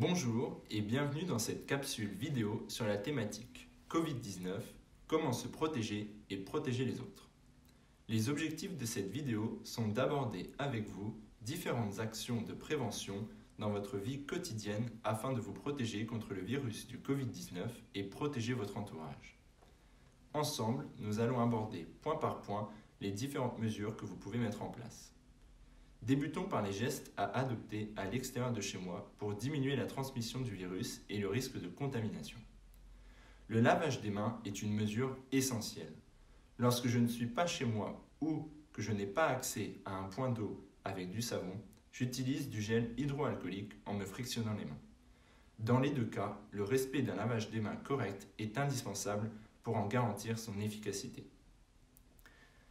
Bonjour et bienvenue dans cette capsule vidéo sur la thématique Covid-19, comment se protéger et protéger les autres. Les objectifs de cette vidéo sont d'aborder avec vous différentes actions de prévention dans votre vie quotidienne afin de vous protéger contre le virus du Covid-19 et protéger votre entourage. Ensemble, nous allons aborder point par point les différentes mesures que vous pouvez mettre en place. Débutons par les gestes à adopter à l'extérieur de chez moi pour diminuer la transmission du virus et le risque de contamination. Le lavage des mains est une mesure essentielle. Lorsque je ne suis pas chez moi ou que je n'ai pas accès à un point d'eau avec du savon, j'utilise du gel hydroalcoolique en me frictionnant les mains. Dans les deux cas, le respect d'un lavage des mains correct est indispensable pour en garantir son efficacité.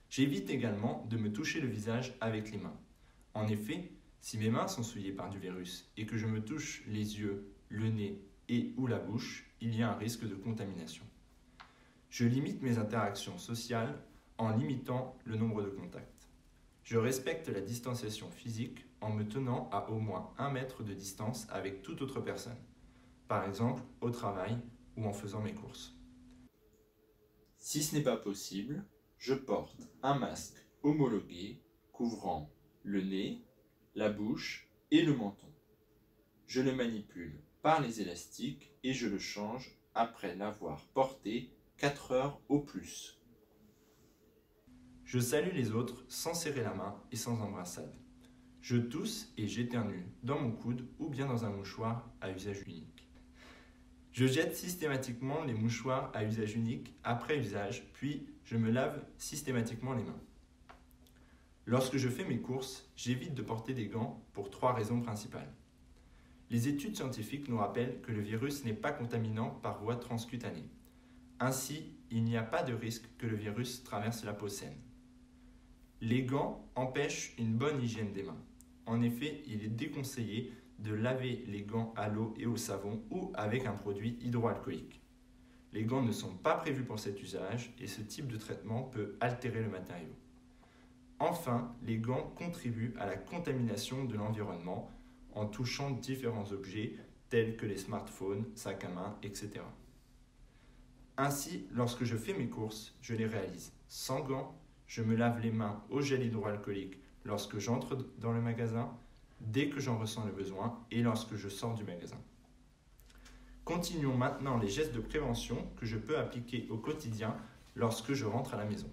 J'évite également de me toucher le visage avec les mains. En effet, si mes mains sont souillées par du virus et que je me touche les yeux, le nez et ou la bouche, il y a un risque de contamination. Je limite mes interactions sociales en limitant le nombre de contacts. Je respecte la distanciation physique en me tenant à au moins 1 mètre de distance avec toute autre personne, par exemple au travail ou en faisant mes courses. Si ce n'est pas possible, je porte un masque homologué couvrant le nez, la bouche et le menton. Je le manipule par les élastiques et je le change après l'avoir porté 4 heures au plus. Je salue les autres sans serrer la main et sans embrassade. Je tousse et j'éternue dans mon coude ou bien dans un mouchoir à usage unique. Je jette systématiquement les mouchoirs à usage unique après usage, puis je me lave systématiquement les mains. Lorsque je fais mes courses, j'évite de porter des gants pour 3 raisons principales. Les études scientifiques nous rappellent que le virus n'est pas contaminant par voie transcutanée. Ainsi, il n'y a pas de risque que le virus traverse la peau saine. Les gants empêchent une bonne hygiène des mains. En effet, il est déconseillé de laver les gants à l'eau et au savon ou avec un produit hydroalcoolique. Les gants ne sont pas prévus pour cet usage et ce type de traitement peut altérer le matériau. Enfin, les gants contribuent à la contamination de l'environnement en touchant différents objets tels que les smartphones, sacs à main, etc. Ainsi, lorsque je fais mes courses, je les réalise sans gants, je me lave les mains au gel hydroalcoolique lorsque j'entre dans le magasin, dès que j'en ressens le besoin et lorsque je sors du magasin. Continuons maintenant les gestes de prévention que je peux appliquer au quotidien lorsque je rentre à la maison.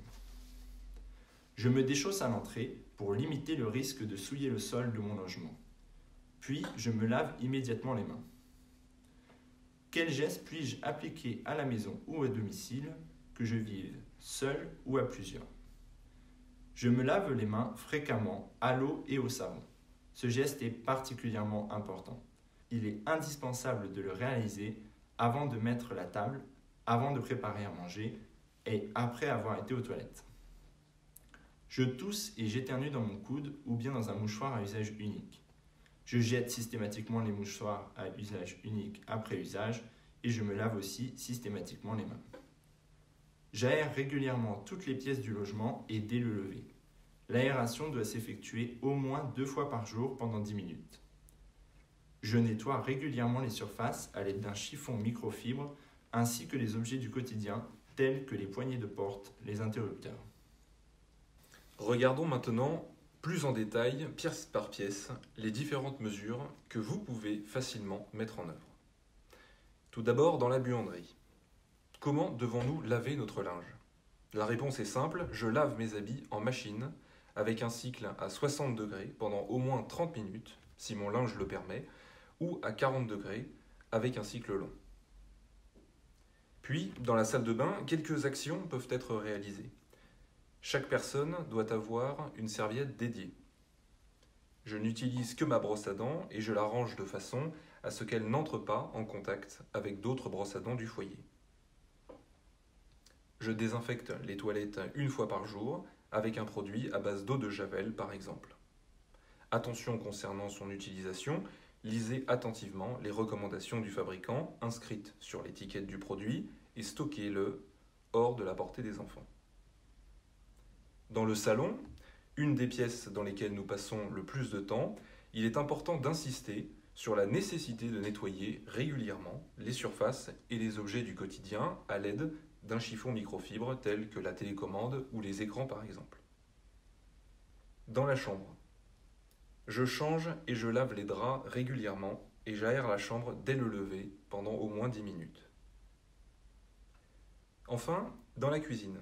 Je me déchausse à l'entrée pour limiter le risque de souiller le sol de mon logement. Puis, je me lave immédiatement les mains. Quels gestes puis-je appliquer à la maison ou à domicile, que je vive seul ou à plusieurs? Je me lave les mains fréquemment à l'eau et au savon. Ce geste est particulièrement important. Il est indispensable de le réaliser avant de mettre la table, avant de préparer à manger et après avoir été aux toilettes. Je tousse et j'éternue dans mon coude ou bien dans un mouchoir à usage unique. Je jette systématiquement les mouchoirs à usage unique après usage et je me lave aussi systématiquement les mains. J'aère régulièrement toutes les pièces du logement et dès le lever. L'aération doit s'effectuer au moins 2 fois par jour pendant 10 minutes. Je nettoie régulièrement les surfaces à l'aide d'un chiffon microfibre ainsi que les objets du quotidien tels que les poignées de porte, les interrupteurs. Regardons maintenant plus en détail, pièce par pièce, les différentes mesures que vous pouvez facilement mettre en œuvre. Tout d'abord, dans la buanderie. Comment devons-nous laver notre linge? La réponse est simple, je lave mes habits en machine avec un cycle à 60 degrés pendant au moins 30 minutes, si mon linge le permet, ou à 40 degrés avec un cycle long. Puis, dans la salle de bain, quelques actions peuvent être réalisées. Chaque personne doit avoir une serviette dédiée. Je n'utilise que ma brosse à dents et je la range de façon à ce qu'elle n'entre pas en contact avec d'autres brosses à dents du foyer. Je désinfecte les toilettes 1 fois par jour avec un produit à base d'eau de javel par exemple. Attention concernant son utilisation, lisez attentivement les recommandations du fabricant inscrites sur l'étiquette du produit et stockez-le hors de la portée des enfants. Dans le salon, une des pièces dans lesquelles nous passons le plus de temps, il est important d'insister sur la nécessité de nettoyer régulièrement les surfaces et les objets du quotidien à l'aide d'un chiffon microfibre tel que la télécommande ou les écrans par exemple. Dans la chambre, je change et je lave les draps régulièrement et j'aère la chambre dès le lever pendant au moins 10 minutes. Enfin, dans la cuisine,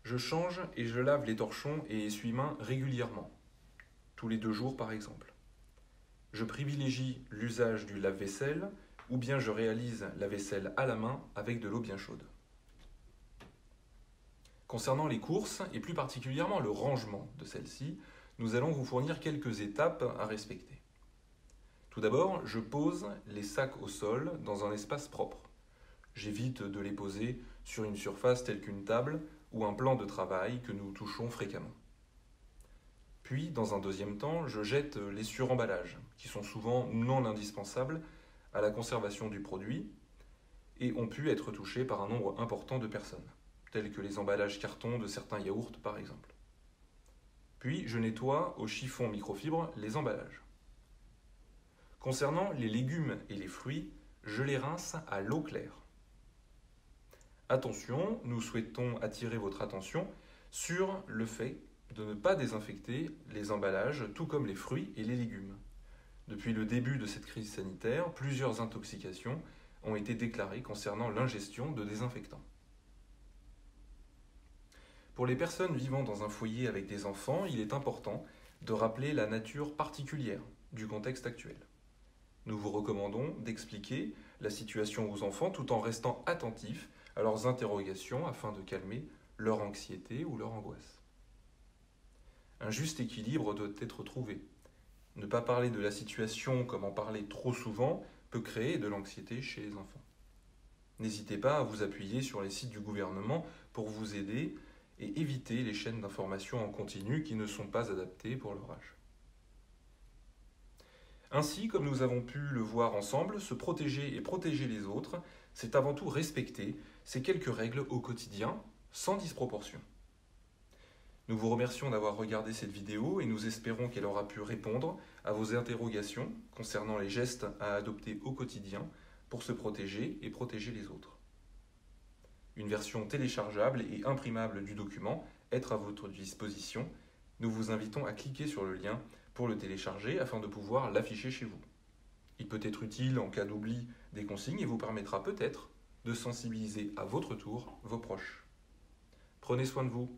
je change et je lave les torchons et essuie-mains régulièrement, tous les 2 jours par exemple. Je privilégie l'usage du lave-vaisselle ou bien je réalise la vaisselle à la main avec de l'eau bien chaude. Concernant les courses, et plus particulièrement le rangement de celles-ci, nous allons vous fournir quelques étapes à respecter. Tout d'abord, je pose les sacs au sol dans un espace propre. J'évite de les poser sur une surface telle qu'une table ou un plan de travail que nous touchons fréquemment. Puis, dans un deuxième temps, je jette les suremballages, qui sont souvent non indispensables à la conservation du produit et ont pu être touchés par un nombre important de personnes, tels que les emballages carton de certains yaourts par exemple. Puis, je nettoie au chiffon microfibre les emballages. Concernant les légumes et les fruits, je les rince à l'eau claire. Attention, nous souhaitons attirer votre attention sur le fait de ne pas désinfecter les emballages, tout comme les fruits et les légumes. Depuis le début de cette crise sanitaire, plusieurs intoxications ont été déclarées concernant l'ingestion de désinfectants. Pour les personnes vivant dans un foyer avec des enfants, il est important de rappeler la nature particulière du contexte actuel. Nous vous recommandons d'expliquer la situation aux enfants tout en restant attentifs à leurs interrogations afin de calmer leur anxiété ou leur angoisse. Un juste équilibre doit être trouvé. Ne pas parler de la situation comme en parler trop souvent peut créer de l'anxiété chez les enfants. N'hésitez pas à vous appuyer sur les sites du gouvernement pour vous aider et éviter les chaînes d'information en continu qui ne sont pas adaptées pour leur âge. Ainsi, comme nous avons pu le voir ensemble, se protéger et protéger les autres, c'est avant tout respecter ces quelques règles au quotidien, sans disproportion. Nous vous remercions d'avoir regardé cette vidéo et nous espérons qu'elle aura pu répondre à vos interrogations concernant les gestes à adopter au quotidien pour se protéger et protéger les autres. Une version téléchargeable et imprimable du document est à votre disposition. Nous vous invitons à cliquer sur le lien pour le télécharger afin de pouvoir l'afficher chez vous. Il peut être utile en cas d'oubli des consignes et vous permettra peut-être de sensibiliser à votre tour vos proches. Prenez soin de vous.